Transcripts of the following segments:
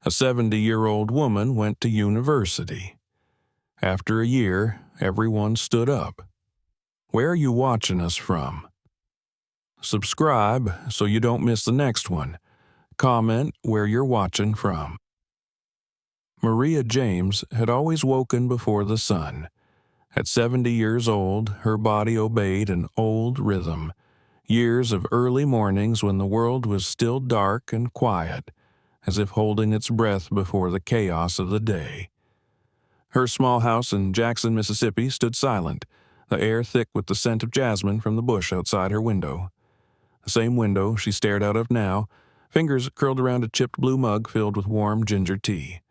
A 70-year-old woman went to university. After a year, everyone stood up. Where are you watching us from? Subscribe so you don't miss the next one. Comment where you're watching from. Maria James had always woken before the sun. At 70 years old, her body obeyed an old rhythm. Years of early mornings when the world was still dark and quiet, as if holding its breath before the chaos of the day. Her small house in Jackson, Mississippi stood silent, the air thick with the scent of jasmine from the bush outside her window. The same window she stared out of now, fingers curled around a chipped blue mug filled with warm ginger tea.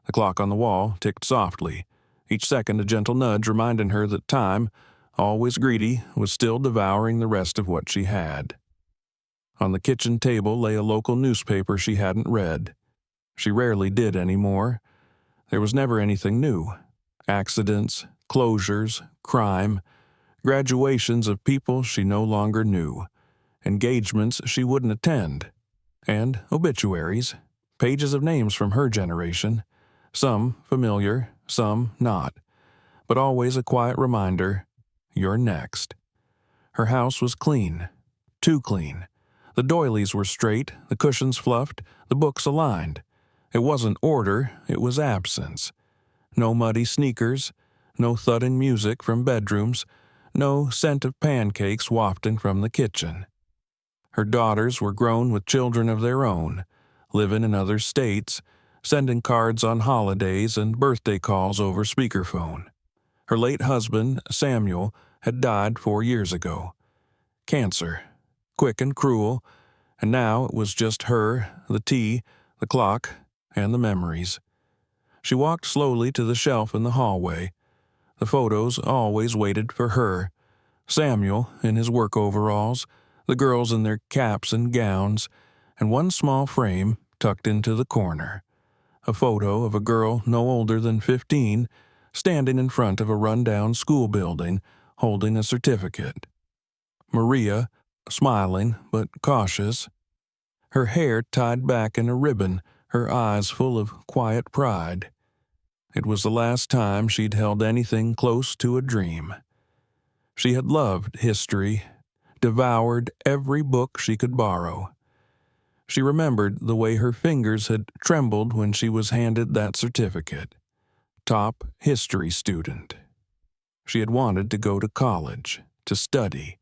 The clock on the wall ticked softly, each second a gentle nudge reminding her that time, always greedy, was still devouring the rest of what she had. On the kitchen table lay a local newspaper she hadn't read. She rarely did anymore. There was never anything new. Accidents, closures, crime, graduations of people she no longer knew, engagements she wouldn't attend, and obituaries, pages of names from her generation, some familiar, some not, but always a quiet reminder, you're next. Her house was clean, too clean. The doilies were straight, the cushions fluffed, the books aligned. It wasn't order, it was absence. No muddy sneakers, no thudding music from bedrooms, no scent of pancakes wafting from the kitchen. Her daughters were grown with children of their own, living in other states, sending cards on holidays and birthday calls over speakerphone. Her late husband, Samuel, had died 4 years ago. Cancer, quick and cruel, and now it was just her, the tea, the clock, and the memories. She walked slowly to the shelf in the hallway. The photos always waited for her. Samuel in his work overalls, the girls in their caps and gowns, and one small frame tucked into the corner. A photo of a girl no older than 15, standing in front of a run-down school building, holding a certificate. Maria, smiling but cautious, her hair tied back in a ribbon, her eyes full of quiet pride. It was the last time she'd held anything close to a dream. She had loved history, devoured every book she could borrow. She remembered the way her fingers had trembled when she was handed that certificate. Top history student. She had wanted to go to college, to study,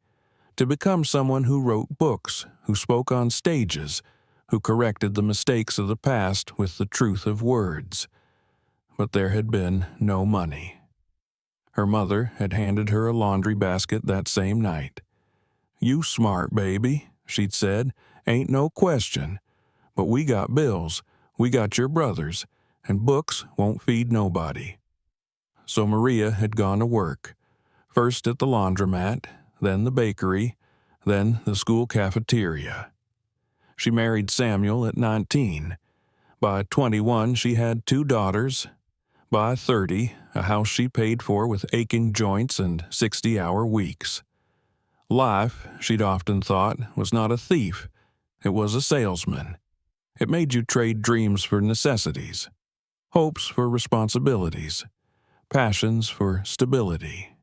to become someone who wrote books, who spoke on stages, who corrected the mistakes of the past with the truth of words. But there had been no money. Her mother had handed her a laundry basket that same night. "You smart, baby," she'd said, "ain't no question. But we got bills, we got your brothers, and books won't feed nobody." So Maria had gone to work, first at the laundromat, then the bakery, then the school cafeteria. She married Samuel at 19. By 21, she had 2 daughters. By 30, a house she paid for with aching joints and 60-hour weeks. Life, she'd often thought, was not a thief. It was a salesman. It made you trade dreams for necessities, hopes for responsibilities, passions for stability.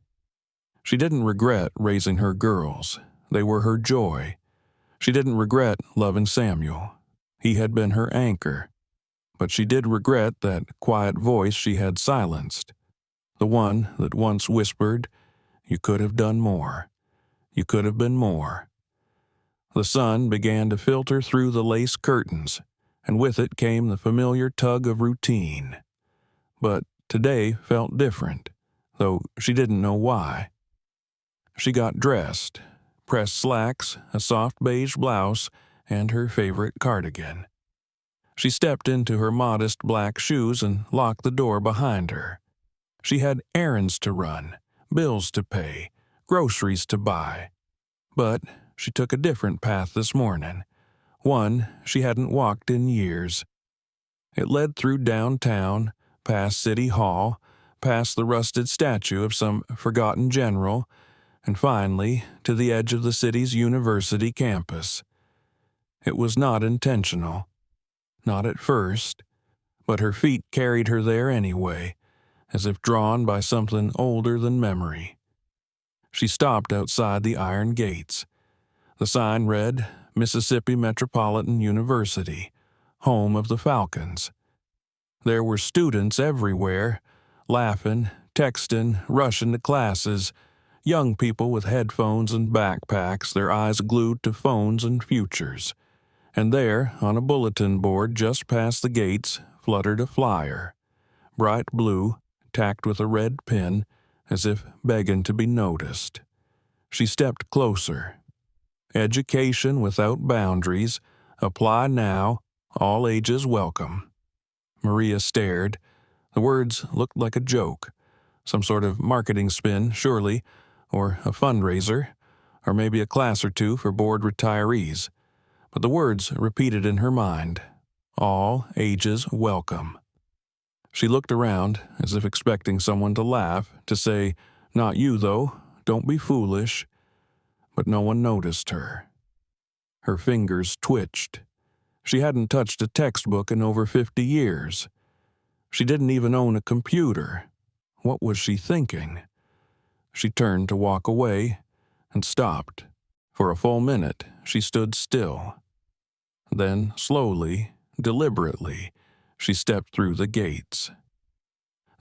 She didn't regret raising her girls. They were her joy. She didn't regret loving Samuel. He had been her anchor. But she did regret that quiet voice she had silenced, the one that once whispered, "You could have done more. You could have been more." The sun began to filter through the lace curtains, and with it came the familiar tug of routine. But today felt different, though she didn't know why. She got dressed, pressed slacks, a soft beige blouse, and her favorite cardigan. She stepped into her modest black shoes and locked the door behind her. She had errands to run, bills to pay, groceries to buy. But she took a different path this morning, one she hadn't walked in years. It led through downtown, past City Hall, past the rusted statue of some forgotten general, and finally to the edge of the city's university campus. It was not intentional. Not at first. but her feet carried her there anyway, as if drawn by something older than memory. She stopped outside the iron gates. The sign read, Mississippi Metropolitan University, home of the Falcons. There were students everywhere, laughing, texting, rushing to classes, young people with headphones and backpacks, their eyes glued to phones and futures. And there, on a bulletin board just past the gates, fluttered a flyer, bright blue, tacked with a red pin, as if begging to be noticed. She stepped closer. Education without boundaries. Apply now. All ages welcome. Maria stared. The words looked like a joke. Some sort of marketing spin, surely, or a fundraiser, or maybe a class or two for bored retirees. But the words repeated in her mind. All ages welcome. She looked around, as if expecting someone to laugh, to say, Not you, though. Don't be foolish. But no one noticed her. Her fingers twitched. She hadn't touched a textbook in over 50 years. She didn't even own a computer. What was she thinking? She turned to walk away and stopped. For a full minute, she stood still. Then, slowly, deliberately, she stepped through the gates.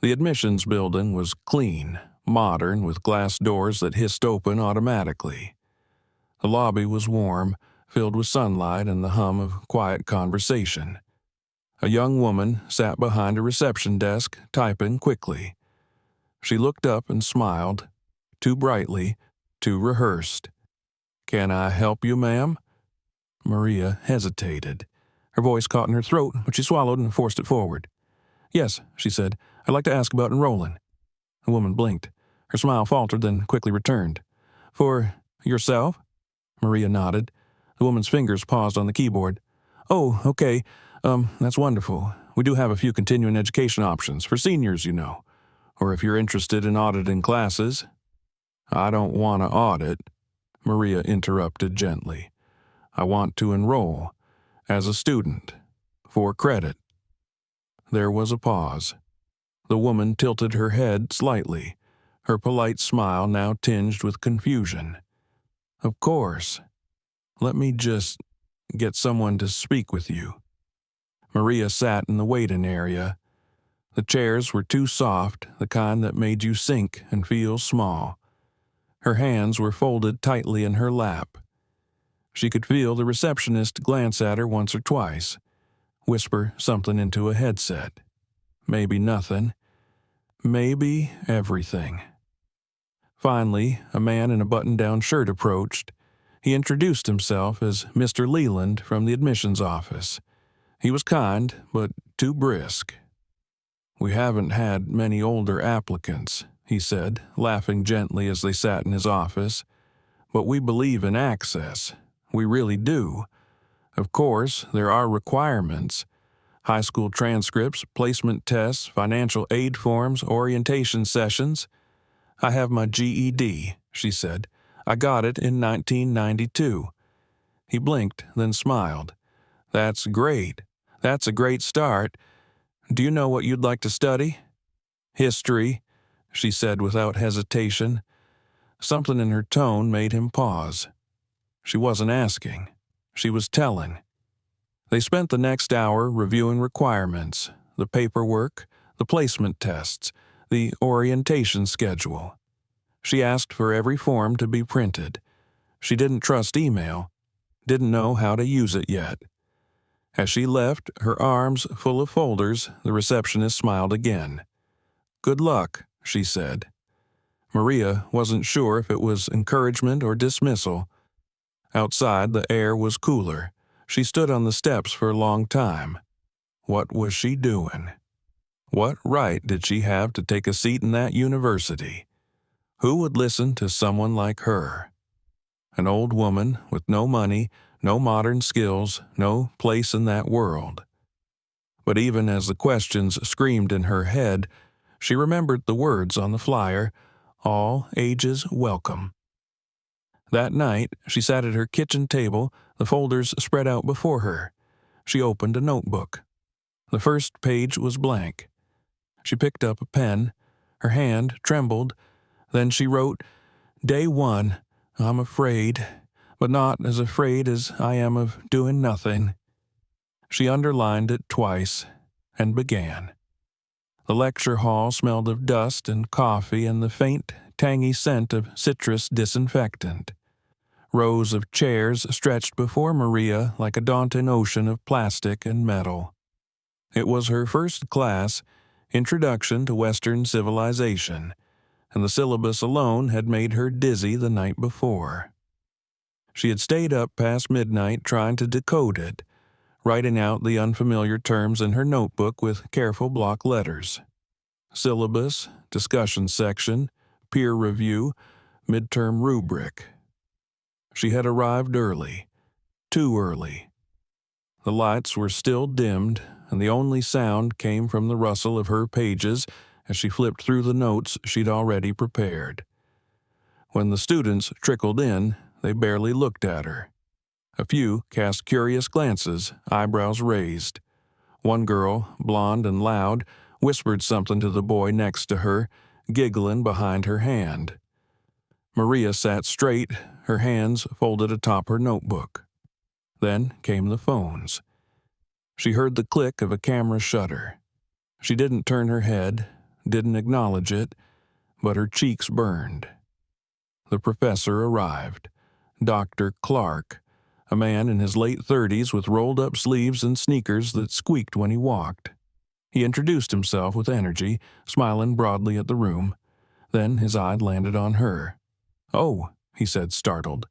The admissions building was clean, modern, with glass doors that hissed open automatically. The lobby was warm, filled with sunlight and the hum of quiet conversation. A young woman sat behind a reception desk, typing quickly. She looked up and smiled, too brightly, too rehearsed. "Can I help you, ma'am?" Maria hesitated. Her voice caught in her throat, but she swallowed and forced it forward. "Yes," she said. "I'd like to ask about enrolling." The woman blinked. Her smile faltered, then quickly returned. "For yourself?" Maria nodded. The woman's fingers paused on the keyboard. "Oh, okay. That's wonderful. We do have a few continuing education options, for seniors, you know. Or if you're interested in auditing classes." "I don't want to audit," Maria interrupted gently. "I want to enroll, as a student, for credit." There was a pause. The woman tilted her head slightly, her polite smile now tinged with confusion. "Of course. Let me just get someone to speak with you." Maria sat in the waiting area. The chairs were too soft, the kind that made you sink and feel small. Her hands were folded tightly in her lap. She could feel the receptionist glance at her once or twice, whisper something into a headset. Maybe nothing. Maybe everything. Finally, a man in a button-down shirt approached. He introduced himself as Mr. Leland from the admissions office. He was kind, but too brisk. "We haven't had many older applicants," he said, laughing gently as they sat in his office. "But we believe in access. We really do. Of course, there are requirements. High school transcripts, placement tests, financial aid forms, orientation sessions. I have my GED," she said. "I got it in 1992. He blinked, then smiled. "That's great. That's a great start. Do you know what you'd like to study?" "History," she said without hesitation. Something in her tone made him pause. She wasn't asking. She was telling. They spent the next hour reviewing requirements, the paperwork, the placement tests, the orientation schedule. She asked for every form to be printed. She didn't trust email, didn't know how to use it yet. As she left, her arms full of folders, the receptionist smiled again. "Good luck," she said. Maria wasn't sure if it was encouragement or dismissal. Outside, the air was cooler. She stood on the steps for a long time. What was she doing? What right did she have to take a seat in that university? Who would listen to someone like her? An old woman with no money, no modern skills, no place in that world. But even as the questions screamed in her head, she remembered the words on the flyer, "All ages welcome." That night, she sat at her kitchen table, the folders spread out before her. She opened a notebook. The first page was blank. She picked up a pen. Her hand trembled. Then she wrote, "Day 1. I'm afraid, but not as afraid as I am of doing nothing." She underlined it twice and began. The lecture hall smelled of dust and coffee and the faint, tangy scent of citrus disinfectant. Rows of chairs stretched before Maria like a daunting ocean of plastic and metal. It was her first class, Introduction to Western Civilization, and the syllabus alone had made her dizzy the night before. She had stayed up past midnight trying to decode it, writing out the unfamiliar terms in her notebook with careful block letters. Syllabus, discussion section, peer review, midterm rubric. She had arrived early, too early. The lights were still dimmed, and the only sound came from the rustle of her pages as she flipped through the notes she'd already prepared. When the students trickled in, they barely looked at her. A few cast curious glances, eyebrows raised. One girl, blonde and loud, whispered something to the boy next to her, giggling behind her hand. Maria sat straight, her hands folded atop her notebook. Then came the phones. She heard the click of a camera shutter. She didn't turn her head, didn't acknowledge it, but her cheeks burned. The professor arrived, Dr. Clark, a man in his late 30s with rolled-up sleeves and sneakers that squeaked when he walked. He introduced himself with energy, smiling broadly at the room. Then his eye landed on her. "Oh," he said, startled.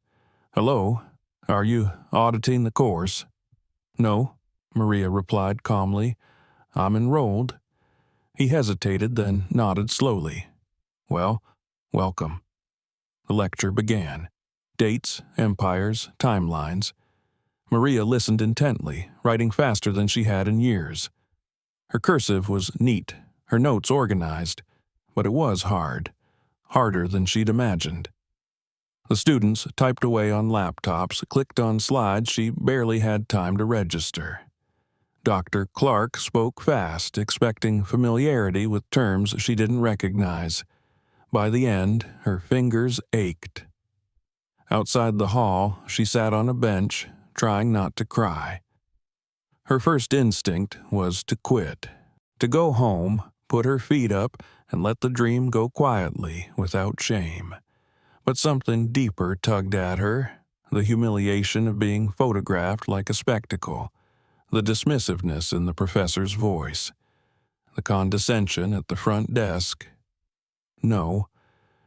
"Hello. Are you auditing the course?" "No," Maria replied calmly. "I'm enrolled." He hesitated, then nodded slowly. "Well, welcome." The lecture began. Dates, empires, timelines. Maria listened intently, writing faster than she had in years. Her cursive was neat, her notes organized, but it was hard, harder than she'd imagined. The students typed away on laptops, clicked on slides she barely had time to register. Dr. Clark spoke fast, expecting familiarity with terms she didn't recognize. By the end, her fingers ached. Outside the hall, she sat on a bench, trying not to cry. Her first instinct was to quit, to go home, put her feet up, and let the dream go quietly, without shame. But something deeper tugged at her, the humiliation of being photographed like a spectacle, the dismissiveness in the professor's voice, the condescension at the front desk. No,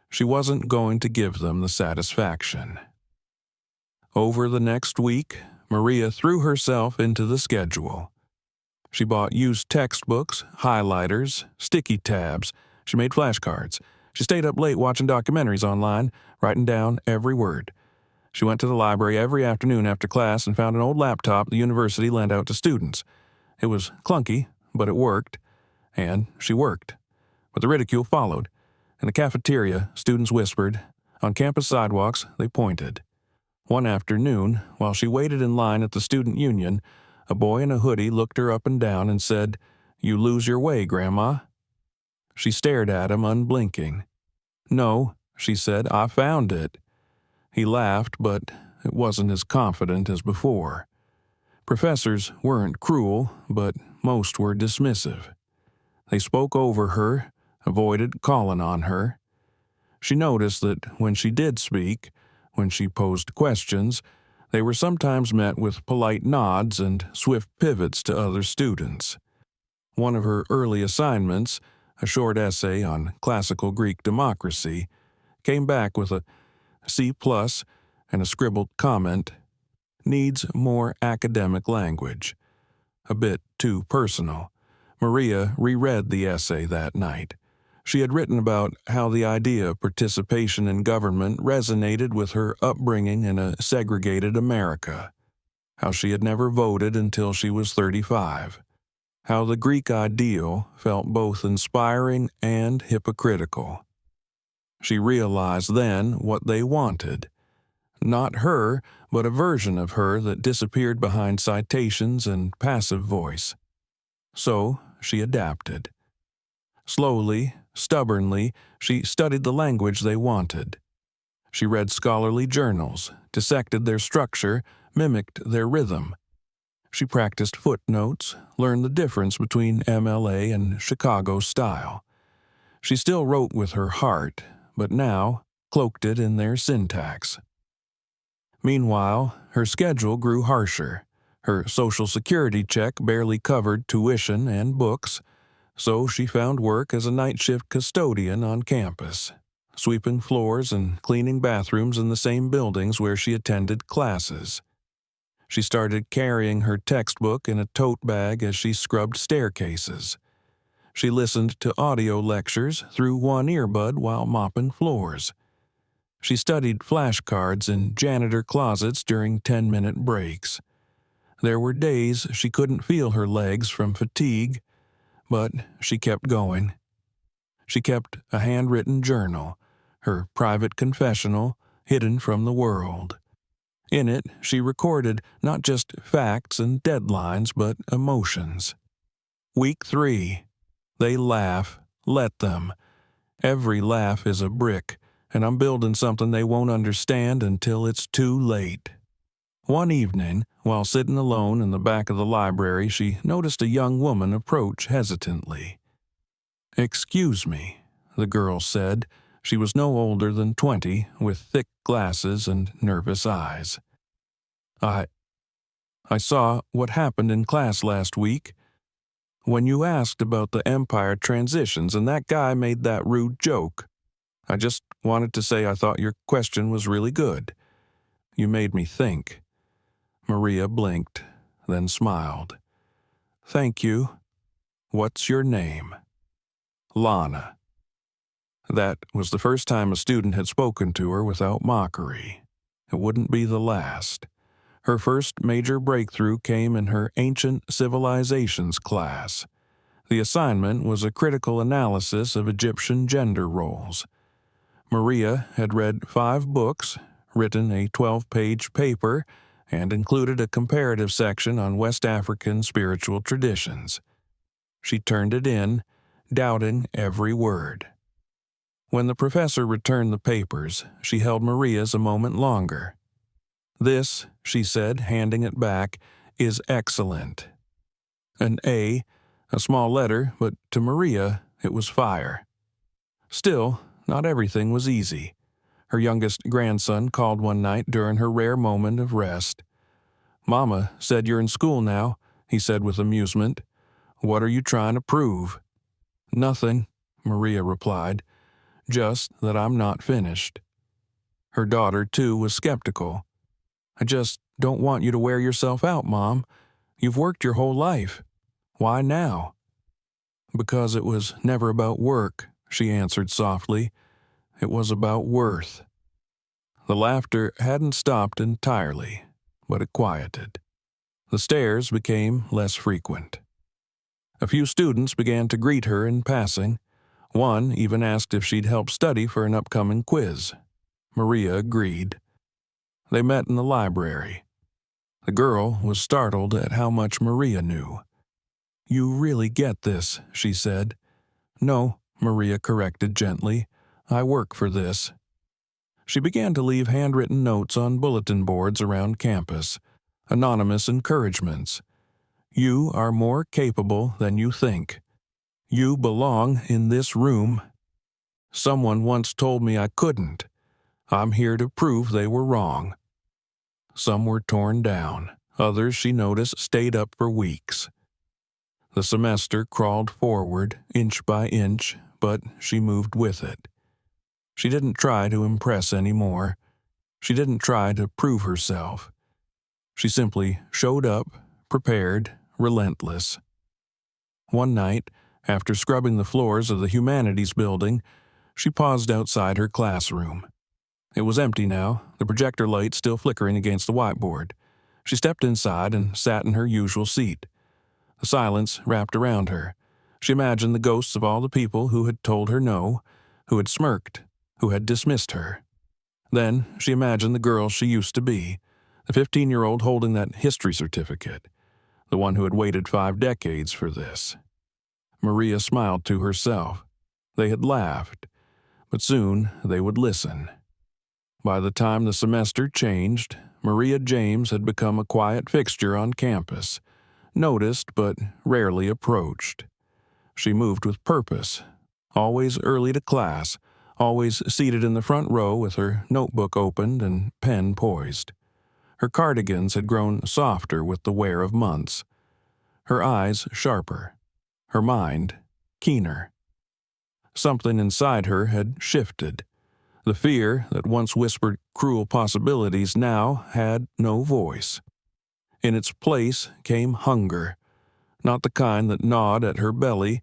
she wasn't going to give them the satisfaction. Over the next week, Maria threw herself into the schedule. She bought used textbooks, highlighters, sticky tabs. She made flashcards. She stayed up late watching documentaries online, writing down every word. She went to the library every afternoon after class and found an old laptop the university lent out to students. It was clunky, but it worked. And she worked. But the ridicule followed. In the cafeteria, students whispered. On campus sidewalks, they pointed. One afternoon, while she waited in line at the student union, a boy in a hoodie looked her up and down and said, "You lose your way, Grandma." She stared at him, unblinking. "No," she said, "I found it." He laughed, but it wasn't as confident as before. Professors weren't cruel, but most were dismissive. They spoke over her, avoided calling on her. She noticed that when she did speak, when she posed questions, they were sometimes met with polite nods and swift pivots to other students. One of her early assignments, a short essay on classical Greek democracy, came back with a C+ and a scribbled comment, "Needs more academic language." A bit too personal. Maria reread the essay that night. She had written about how the idea of participation in government resonated with her upbringing in a segregated America, how she had never voted until she was 35, how the Greek ideal felt both inspiring and hypocritical. She realized then what they wanted. Not her, but a version of her that disappeared behind citations and passive voice. So she adapted. Slowly, stubbornly, she studied the language they wanted. She read scholarly journals, dissected their structure, mimicked their rhythm. She practiced footnotes, learned the difference between MLA and Chicago style. She still wrote with her heart, but now cloaked it in their syntax. Meanwhile, her schedule grew harsher. Her Social Security check barely covered tuition and books, so she found work as a night shift custodian on campus, sweeping floors and cleaning bathrooms in the same buildings where she attended classes. She started carrying her textbook in a tote bag as she scrubbed staircases. She listened to audio lectures through one earbud while mopping floors. She studied flashcards in janitor closets during 10-minute breaks. There were days she couldn't feel her legs from fatigue, but she kept going. She kept a handwritten journal, her private confessional, hidden from the world. In it, she recorded not just facts and deadlines, but emotions. Week 3. They laugh. Let them. Every laugh is a brick, and I'm building something they won't understand until it's too late. One evening, while sitting alone in the back of the library, she noticed a young woman approach hesitantly. "Excuse me," the girl said. She was no older than 20, with thick glasses and nervous eyes. I saw what happened in class last week. When you asked about the Empire transitions and that guy made that rude joke, I just wanted to say I thought your question was really good. You made me think." Maria blinked, then smiled. "Thank you. What's your name?" "Lana." That was the first time a student had spoken to her without mockery. It wouldn't be the last. Her first major breakthrough came in her Ancient Civilizations class. The assignment was a critical analysis of Egyptian gender roles. Maria had read 5 books, written a 12-page paper, and included a comparative section on West African spiritual traditions. She turned it in, doubting every word. When the professor returned the papers, she held Maria's a moment longer. "This," she said, handing it back, "is excellent." An A, a small letter, but to Maria it was fire. Still, not everything was easy. Her youngest grandson called one night during her rare moment of rest. "Mama said you're in school now," he said with amusement. "What are you trying to prove?" "Nothing," Maria replied. "Just that I'm not finished." Her daughter, too, was skeptical. "I just don't want you to wear yourself out, Mom. You've worked your whole life. Why now?" "Because it was never about work," she answered softly. "It was about worth." The laughter hadn't stopped entirely, but it quieted. The stares became less frequent. A few students began to greet her in passing. One even asked if she'd help study for an upcoming quiz. Maria agreed. They met in the library. The girl was startled at how much Maria knew. "You really get this," she said. "No," Maria corrected gently. "I work for this." She began to leave handwritten notes on bulletin boards around campus, anonymous encouragements. "You are more capable than you think. You belong in this room. Someone once told me I couldn't. I'm here to prove they were wrong." Some were torn down. Others, she noticed, stayed up for weeks. The semester crawled forward, inch by inch, but she moved with it. She didn't try to impress anymore. She didn't try to prove herself. She simply showed up, prepared, relentless. One night, after scrubbing the floors of the humanities building, she paused outside her classroom. It was empty now, the projector light still flickering against the whiteboard. She stepped inside and sat in her usual seat. The silence wrapped around her. She imagined the ghosts of all the people who had told her no, who had smirked, who had dismissed her. Then she imagined the girl she used to be, the 15-year-old holding that history certificate, the one who had waited 5 decades for this. Maria smiled to herself. They had laughed, but soon they would listen. By the time the semester changed, Maria James had become a quiet fixture on campus, noticed but rarely approached. She moved with purpose, always early to class, always seated in the front row with her notebook opened and pen poised. Her cardigans had grown softer with the wear of months, her eyes sharper, her mind keener. Something inside her had shifted. The fear that once whispered cruel possibilities now had no voice. In its place came hunger, not the kind that gnawed at her belly,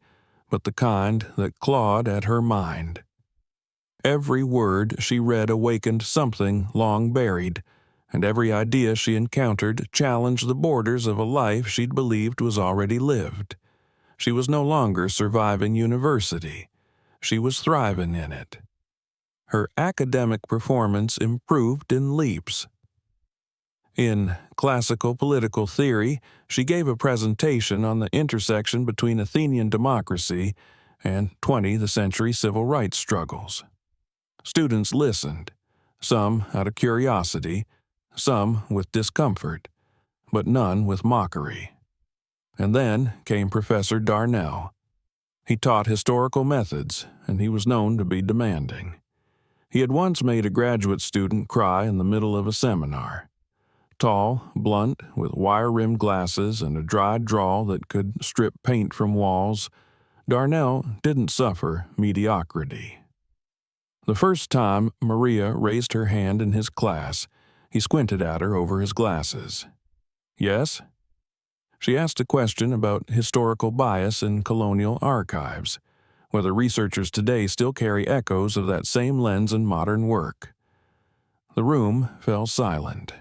but the kind that clawed at her mind. Every word she read awakened something long buried, and every idea she encountered challenged the borders of a life she'd believed was already lived. She was no longer surviving university. She was thriving in it. Her academic performance improved in leaps. In classical political theory, she gave a presentation on the intersection between Athenian democracy and 20th century civil rights struggles. Students listened, some out of curiosity, some with discomfort, but none with mockery. And then came Professor Darnell. He taught historical methods, and he was known to be demanding. He had once made a graduate student cry in the middle of a seminar. Tall, blunt, with wire-rimmed glasses and a dry drawl that could strip paint from walls, Darnell didn't suffer mediocrity. The first time Maria raised her hand in his class, he squinted at her over his glasses. Yes? She asked a question about historical bias in colonial archives, whether researchers today still carry echoes of that same lens in modern work. The room fell silent.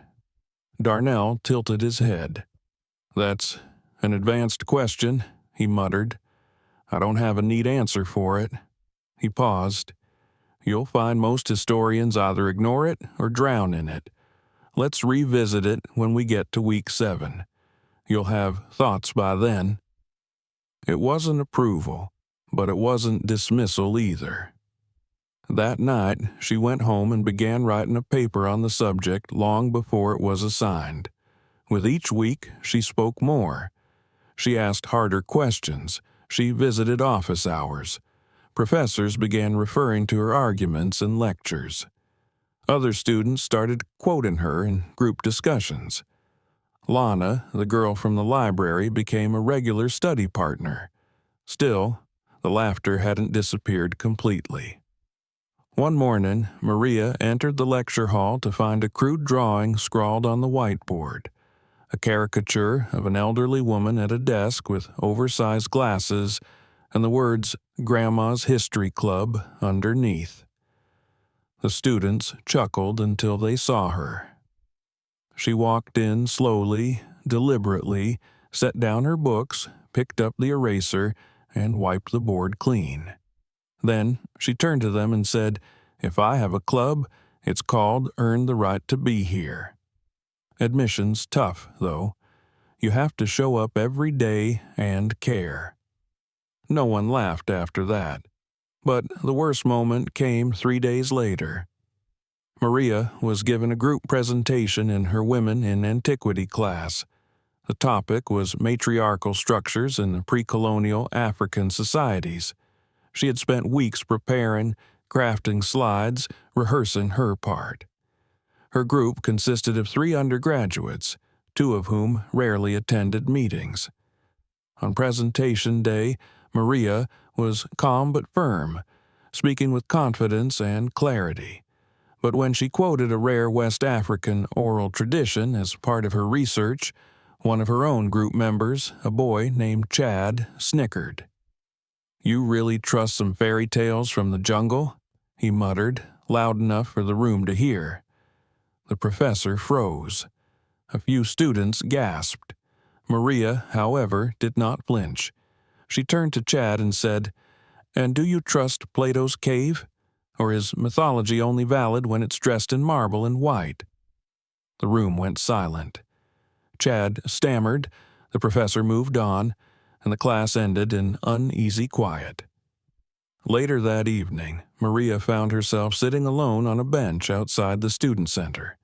Darnell tilted his head. "That's an advanced question," he muttered. "I don't have a neat answer for it." He paused. "You'll find most historians either ignore it or drown in it. Let's revisit it when we get to week 7. You'll have thoughts by then." It wasn't approval, but it wasn't dismissal either. That night, she went home and began writing a paper on the subject long before it was assigned. With each week, she spoke more. She asked harder questions. She visited office hours. Professors began referring to her arguments in lectures. Other students started quoting her in group discussions. Lana, the girl from the library, became a regular study partner. Still, the laughter hadn't disappeared completely. One morning, Maria entered the lecture hall to find a crude drawing scrawled on the whiteboard, a caricature of an elderly woman at a desk with oversized glasses and the words "Grandma's History Club" underneath. The students chuckled until they saw her. She walked in slowly, deliberately, set down her books, picked up the eraser, and wiped the board clean. Then she turned to them and said, "If I have a club, it's called Earn the Right to Be Here." Admission's tough, though. You have to show up every day and care. No one laughed after that. But the worst moment came 3 days later. Maria was given a group presentation in her Women in Antiquity class. The topic was matriarchal structures in the pre-colonial African societies. She had spent weeks preparing, crafting slides, rehearsing her part. Her group consisted of 3 undergraduates, 2 of whom rarely attended meetings. On presentation day, Maria was calm but firm, speaking with confidence and clarity. But when she quoted a rare West African oral tradition as part of her research, one of her own group members, a boy named Chad, snickered. "You really trust some fairy tales from the jungle?" he muttered, loud enough for the room to hear. The professor froze. A few students gasped. Maria, however, did not flinch. She turned to Chad and said, "And do you trust Plato's cave? Or is mythology only valid when it's dressed in marble and white?" The room went silent. Chad stammered, The professor moved on, and the class ended in uneasy quiet. Later that evening, Maria found herself sitting alone on a bench outside the student center.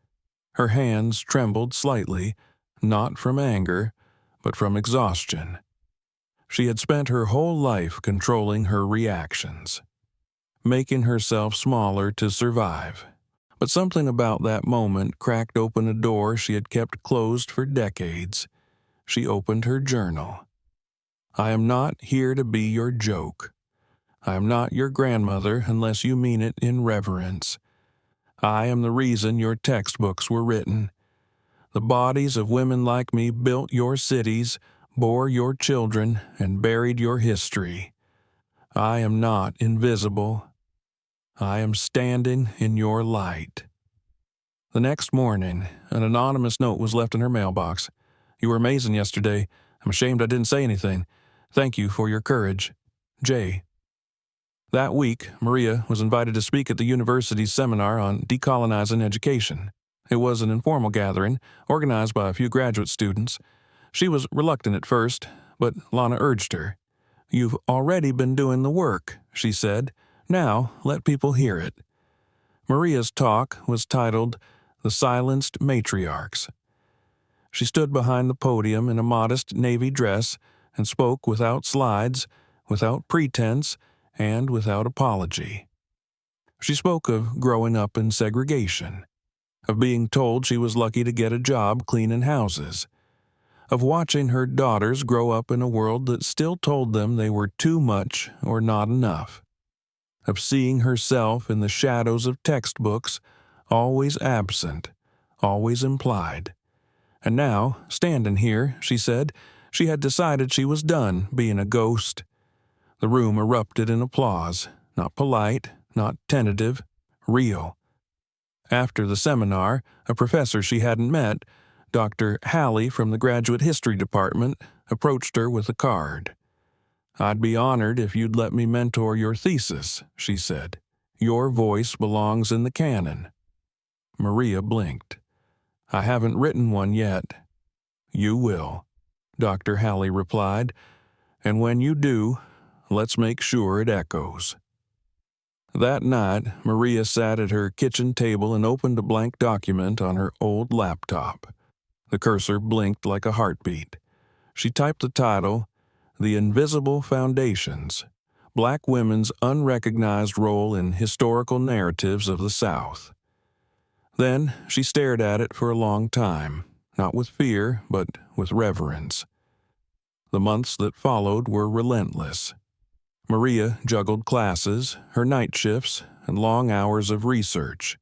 Her hands trembled slightly, not from anger, but from exhaustion. She had spent her whole life controlling her reactions, making herself smaller to survive. But something about that moment cracked open a door she had kept closed for decades. She opened her journal. "I am not here to be your joke. I am not your grandmother unless you mean it in reverence. I am the reason your textbooks were written. The bodies of women like me built your cities, bore your children, and buried your history. I am not invisible. I am standing in your light." The next morning, an anonymous note was left in her mailbox. "You were amazing yesterday. I'm ashamed I didn't say anything. Thank you for your courage. Jay." That week, Maria was invited to speak at the university's seminar on decolonizing education. It was an informal gathering, organized by a few graduate students. She was reluctant at first, but Lana urged her. "You've already been doing the work," she said. "Now let people hear it." Maria's talk was titled "The Silenced Matriarchs." She stood behind the podium in a modest navy dress and spoke without slides, without pretense, and without apology. She spoke of growing up in segregation, of being told she was lucky to get a job cleaning houses, of watching her daughters grow up in a world that still told them they were too much or not enough, of seeing herself in the shadows of textbooks, always absent, always implied. And now, standing here, she said, she had decided she was done being a ghost. The room erupted in applause, not polite, not tentative, real. After the seminar, a professor she hadn't met, Dr. Halley from the Graduate History Department, approached her with a card. "I'd be honored if you'd let me mentor your thesis," she said. "Your voice belongs in the canon." Maria blinked. "I haven't written one yet." "You will," Dr. Halley replied, "and when you do, let's make sure it echoes." That night, Maria sat at her kitchen table and opened a blank document on her old laptop. The cursor blinked like a heartbeat. She typed the title, "The Invisible Foundations: Black Women's Unrecognized Role in Historical Narratives of the South." Then she stared at it for a long time, not with fear, but with reverence. The months that followed were relentless. Maria juggled classes, her night shifts, and long hours of research.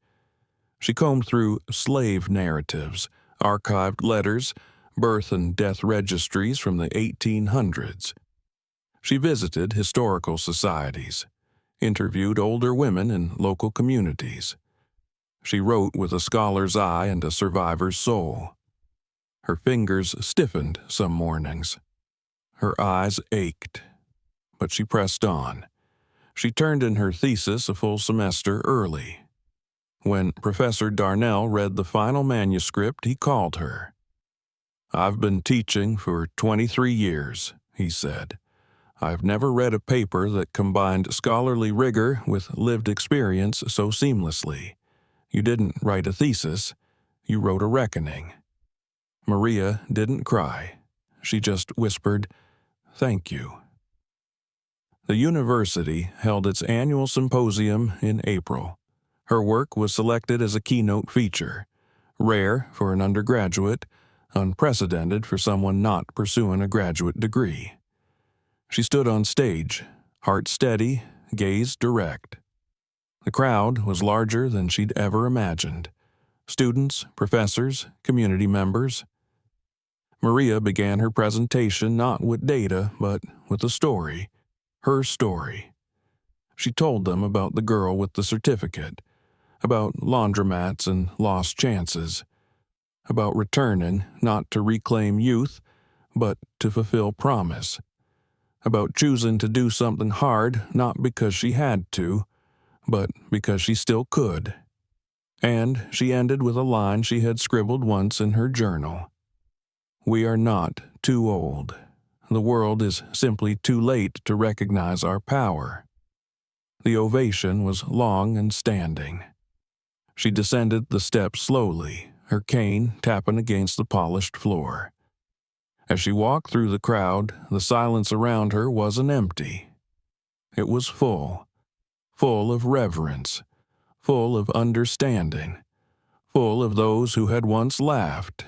She combed through slave narratives, archived letters, birth and death registries from the 1800s. She visited historical societies, interviewed older women in local communities. She wrote with a scholar's eye and a survivor's soul. Her fingers stiffened some mornings. Her eyes ached. But she pressed on. She turned in her thesis a full semester early. When Professor Darnell read the final manuscript, he called her. "I've been teaching for 23 years, he said. "I've never read a paper that combined scholarly rigor with lived experience so seamlessly. You didn't write a thesis, you wrote a reckoning." Maria didn't cry. She just whispered, "Thank you." The university held its annual symposium in April. Her work was selected as a keynote feature, rare for an undergraduate, unprecedented for someone not pursuing a graduate degree. She stood on stage, heart steady, gaze direct. The crowd was larger than she'd ever imagined. Students, professors, community members. Maria began her presentation not with data, but with a story. Her story. She told them about the girl with the certificate, about laundromats and lost chances, about returning not to reclaim youth, but to fulfill promise, about choosing to do something hard not because she had to, but because she still could. And she ended with a line she had scribbled once in her journal. We are not too old. The world is simply too late to recognize our power." The ovation was long and standing. She descended the steps slowly, her cane tapping against the polished floor. As she walked through the crowd, the silence around her wasn't empty. It was full of reverence, full of understanding, full of those who had once laughed,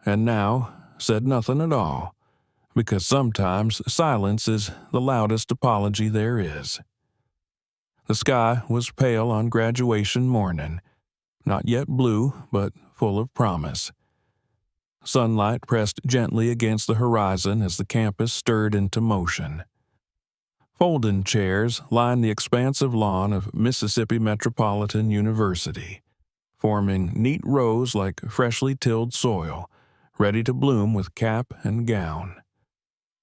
and now said nothing at all, because sometimes silence is the loudest apology there is. The sky was pale on graduation morning, not yet blue, but full of promise. Sunlight pressed gently against the horizon as the campus stirred into motion. Folding chairs lined the expansive lawn of Mississippi Metropolitan University, forming neat rows like freshly tilled soil, ready to bloom with cap and gown.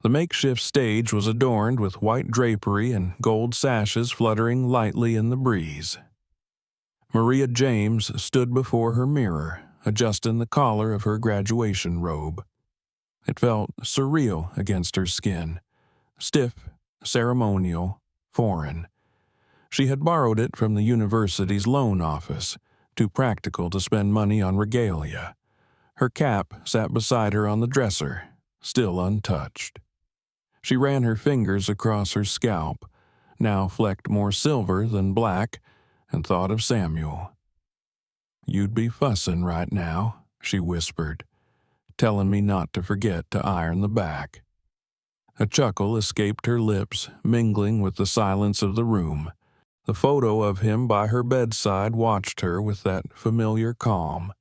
The makeshift stage was adorned with white drapery and gold sashes fluttering lightly in the breeze. Maria James stood before her mirror, adjusting the collar of her graduation robe. It felt surreal against her skin, stiff, ceremonial, foreign. She had borrowed it from the university's loan office, too practical to spend money on regalia. Her cap sat beside her on the dresser, still untouched. She ran her fingers across her scalp, now flecked more silver than black, and thought of Samuel. "You'd be fussing right now," she whispered, "telling me not to forget to iron the back." A chuckle escaped her lips, mingling with the silence of the room. The photo of him by her bedside watched her with that familiar calm.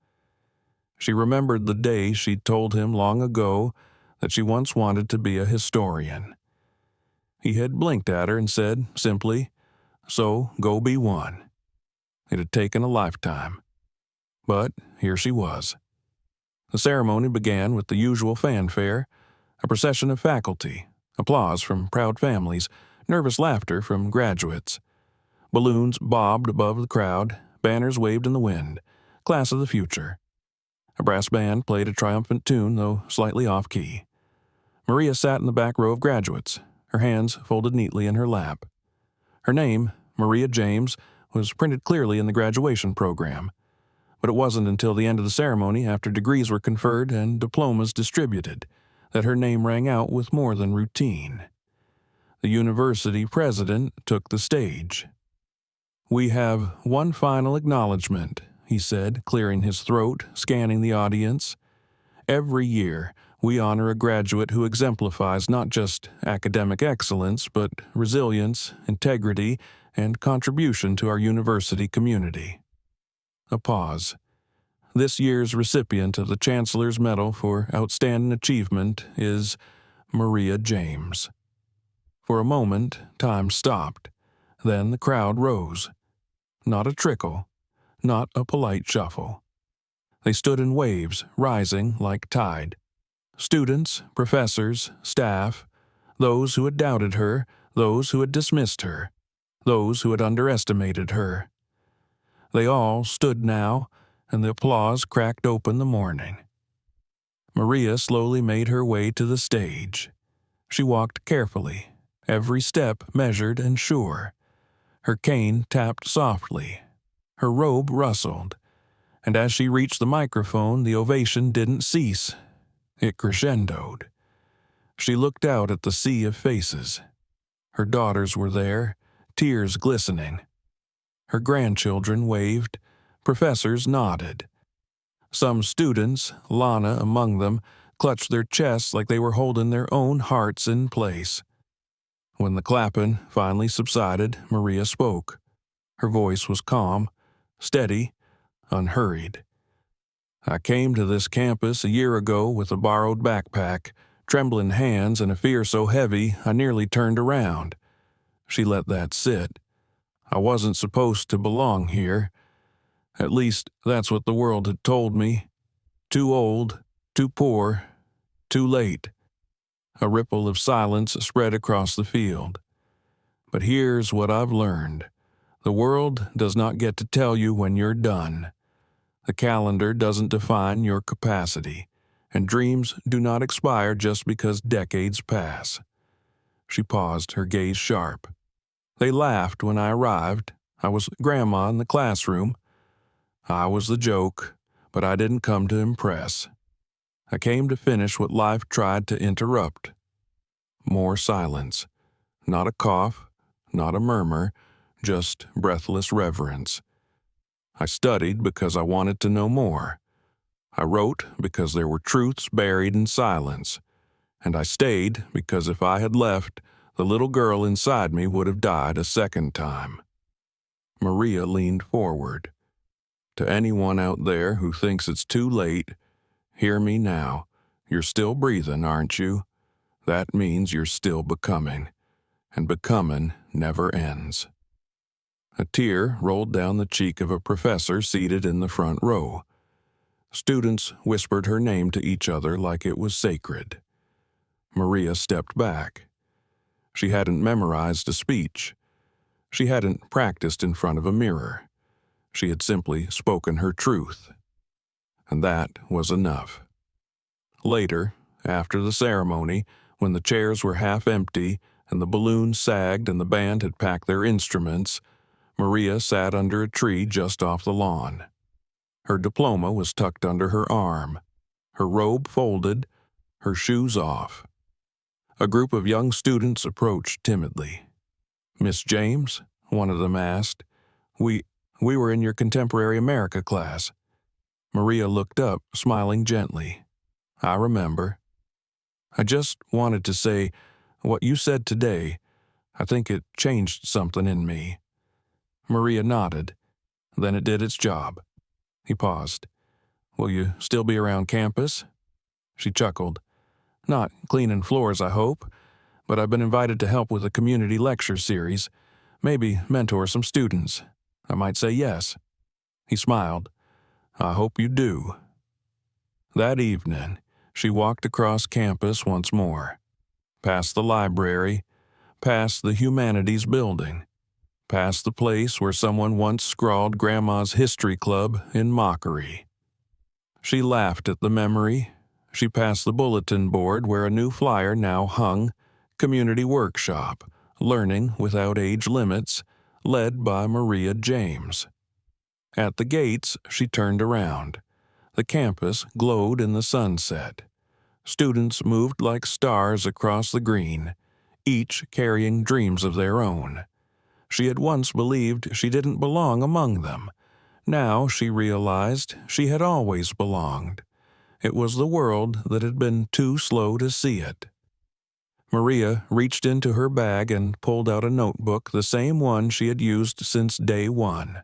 She remembered the day she'd told him long ago that she once wanted to be a historian. He had blinked at her and said, simply, "So go be one." It had taken a lifetime. But here she was. The ceremony began with the usual fanfare, a procession of faculty, applause from proud families, nervous laughter from graduates. Balloons bobbed above the crowd, banners waved in the wind, class of the future. A brass band played a triumphant tune, though slightly off-key. Maria sat in the back row of graduates, her hands folded neatly in her lap. Her name, Maria James, was printed clearly in the graduation program, but it wasn't until the end of the ceremony, after degrees were conferred and diplomas distributed, that her name rang out with more than routine. The university president took the stage. "We have one final acknowledgement," he said, clearing his throat, scanning the audience. "Every year, we honor a graduate who exemplifies not just academic excellence, but resilience, integrity, and contribution to our university community." A pause. This year's recipient of the Chancellor's Medal for Outstanding Achievement is Maria James. For a moment, time stopped. Then the crowd rose. Not a trickle, not a polite shuffle. They stood in waves, rising like tide. Students, professors, staff, those who had doubted her, those who had dismissed her, those who had underestimated her. They all stood now, and the applause cracked open the morning. Maria slowly made her way to the stage. She walked carefully, every step measured and sure. Her cane tapped softly. Her robe rustled. And as she reached the microphone, the ovation didn't cease. It crescendoed. She looked out at the sea of faces. Her daughters were there, tears glistening. Her grandchildren waved. Professors nodded. Some students, Lana among them, clutched their chests like they were holding their own hearts in place. When the clapping finally subsided, Maria spoke. Her voice was calm, steady, unhurried. "I came to this campus a year ago with a borrowed backpack, trembling hands, and a fear so heavy I nearly turned around." She let that sit. "I wasn't supposed to belong here. At least, that's what the world had told me. Too old, too poor, too late." A ripple of silence spread across the field. "But here's what I've learned. The world does not get to tell you when you're done. The calendar doesn't define your capacity, and dreams do not expire just because decades pass. She paused, her gaze sharp. They laughed when I arrived. I was grandma in the classroom. I was the joke, but I didn't come to impress. I came to finish what life tried to interrupt. More silence. Not a cough, not a murmur, just breathless reverence. I studied because I wanted to know more. I wrote because there were truths buried in silence. And I stayed because if I had left, the little girl inside me would have died a second time. Maria leaned forward. To anyone out there who thinks it's too late, hear me now. You're still breathing, aren't you? That means you're still becoming. And becoming never ends. A tear rolled down the cheek of a professor seated in the front row. Students whispered her name to each other like it was sacred. Maria stepped back. She hadn't memorized a speech. She hadn't practiced in front of a mirror. She had simply spoken her truth. And that was enough. Later, after the ceremony, when the chairs were half empty and the balloons sagged and the band had packed their instruments, Maria sat under a tree just off the lawn. Her diploma was tucked under her arm, her robe folded, her shoes off. A group of young students approached timidly. "Miss James?" one of them asked. We were in your Contemporary America class." Maria looked up, smiling gently. "I remember. I just wanted to say, what you said today, I think it changed something in me." Maria nodded. "Then it did its job." He paused. "Will you still be around campus?" She chuckled. "Not cleaning floors, I hope, but I've been invited to help with a community lecture series, maybe mentor some students. I might say yes." He smiled. "I hope you do." That evening, she walked across campus once more, past the library, past the humanities building, past the place where someone once scrawled Grandma's history club in mockery. She laughed at the memory. She passed the bulletin board where a new flyer now hung, Community Workshop, Learning Without Age Limits, led by Maria James. At the gates, she turned around. The campus glowed in the sunset. Students moved like stars across the green, each carrying dreams of their own. She had once believed she didn't belong among them. Now she realized she had always belonged. It was the world that had been too slow to see it. Maria reached into her bag and pulled out a notebook, the same one she had used since day one.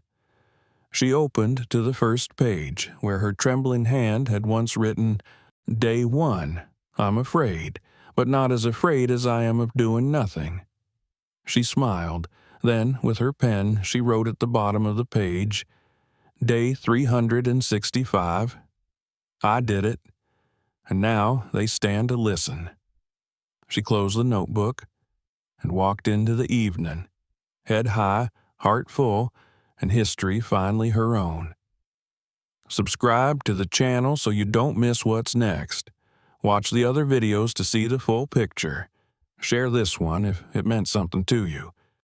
She opened to the first page, where her trembling hand had once written, "Day 1, I'm afraid, but not as afraid as I am of doing nothing." She smiled. Then, with her pen, she wrote at the bottom of the page, "Day 365. I did it. And now they stand to listen." She closed the notebook and walked into the evening, head high, heart full, and history finally her own. Subscribe to the channel so you don't miss what's next. Watch the other videos to see the full picture. Share this one if it meant something to you.